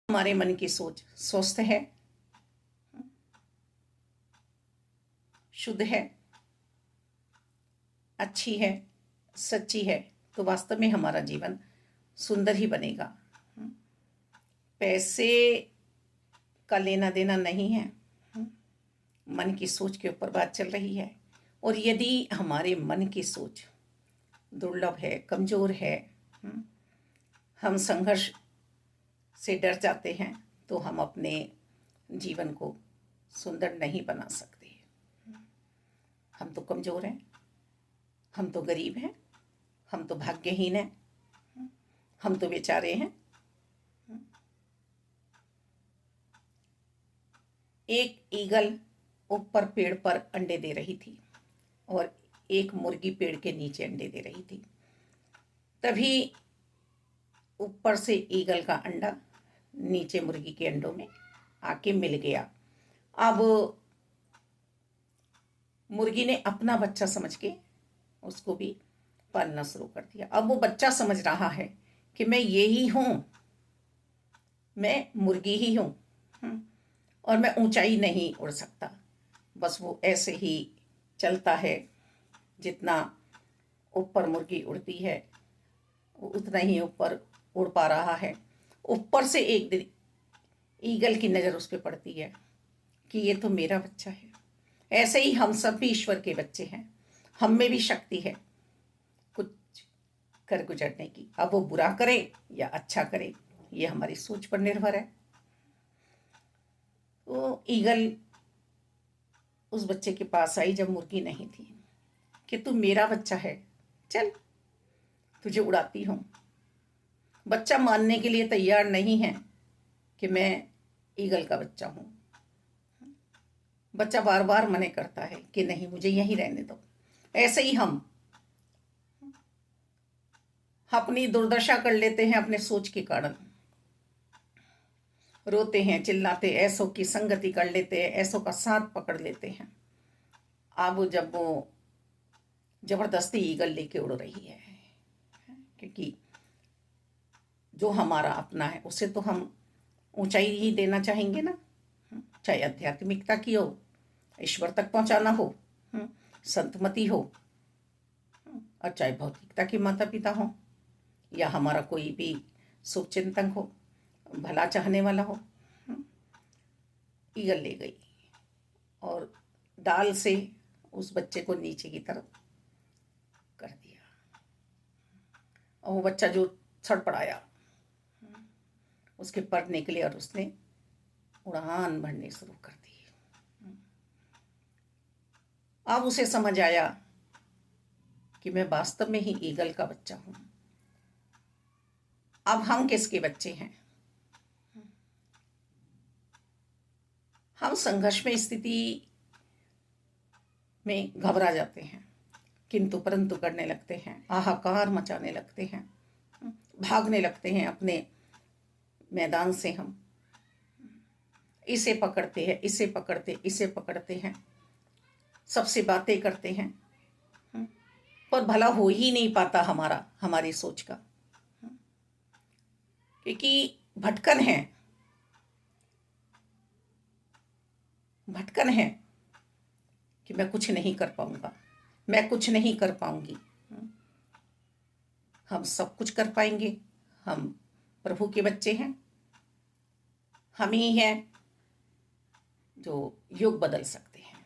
हमारे मन की सोच स्वस्थ है, शुद्ध है, अच्छी है, सच्ची है, तो वास्तव में हमारा जीवन सुंदर ही बनेगा। पैसे का लेना देना नहीं है, मन की सोच के ऊपर बात चल रही है। और यदि हमारे मन की सोच दुर्लभ है, कमज़ोर है, हम संघर्ष से डर जाते हैं, तो हम अपने जीवन को सुंदर नहीं बना सकते। हम तो कमज़ोर हैं, हम तो गरीब हैं, हम तो भाग्यहीन हैं, हम तो बेचारे हैं। एक ईगल ऊपर पेड़ पर अंडे दे रही थी और एक मुर्गी पेड़ के नीचे अंडे दे रही थी। तभी ऊपर से ईगल का अंडा नीचे मुर्गी के अंडों में आके मिल गया। अब मुर्गी ने अपना बच्चा समझ के उसको भी पालना शुरू कर दिया। अब वो बच्चा समझ रहा है कि मैं ये ही हूँ, मैं मुर्गी ही हूँ और मैं ऊंचाई नहीं उड़ सकता। बस वो ऐसे ही चलता है, जितना ऊपर मुर्गी उड़ती है वो उतना ही ऊपर उड़ पा रहा है। ऊपर से एक दिन ईगल की नज़र उस पर पड़ती है कि ये तो मेरा बच्चा है। ऐसे ही हम सब भी ईश्वर के बच्चे हैं, हम में भी शक्ति है कुछ कर गुजरने की। अब वो बुरा करे या अच्छा करे, ये हमारी सोच पर निर्भर है। तो ईगल उस बच्चे के पास आई जब मुर्गी नहीं थी कि तू मेरा बच्चा है, चल तुझे उड़ाती हूँ। बच्चा मानने के लिए तैयार नहीं है कि मैं ईगल का बच्चा हूँ। बच्चा बार बार मना करता है कि नहीं, मुझे यहीं रहने दो। ऐसे ही हम अपनी दुर्दशा कर लेते हैं अपने सोच के कारण। रोते हैं, चिल्लाते, ऐसों की संगति कर लेते हैं, ऐसों का साथ पकड़ लेते हैं। अब जब वो जबरदस्ती ईगल लेके उड़ रही है, क्योंकि जो हमारा अपना है उसे तो हम ऊंचाई ही देना चाहेंगे ना, चाहे आध्यात्मिकता की हो, ईश्वर तक पहुंचाना हो, संतमति हो, और चाहे भौतिकता के माता पिता हो, या हमारा कोई भी शुभ चिंतक हो, भला चाहने वाला हो। ईगल ले गई और डाल से उस बच्चे को नीचे की तरफ कर दिया। और वो बच्चा जो छड़पड़ाया, उसके पर निकले और उसने उड़ान भरनी शुरू कर दी। अब उसे समझ आया कि मैं वास्तव में ही ईगल का बच्चा हूं। अब हम किसके बच्चे हैं? हम संघर्ष में स्थिति में घबरा जाते हैं, किंतु परंतु करने लगते हैं, हाहाकार मचाने लगते हैं, भागने लगते हैं अपने मैदान से। हम इसे पकड़ते हैं, इसे पकड़ते हैं, सबसे बातें करते हैं, पर भला हो ही नहीं पाता हमारी सोच का, क्योंकि भटकन है कि मैं कुछ नहीं कर पाऊंगा, मैं कुछ नहीं कर पाऊंगी। हम सब कुछ कर पाएंगे, हम प्रभु के बच्चे हैं, हम ही हैं जो युग बदल सकते हैं।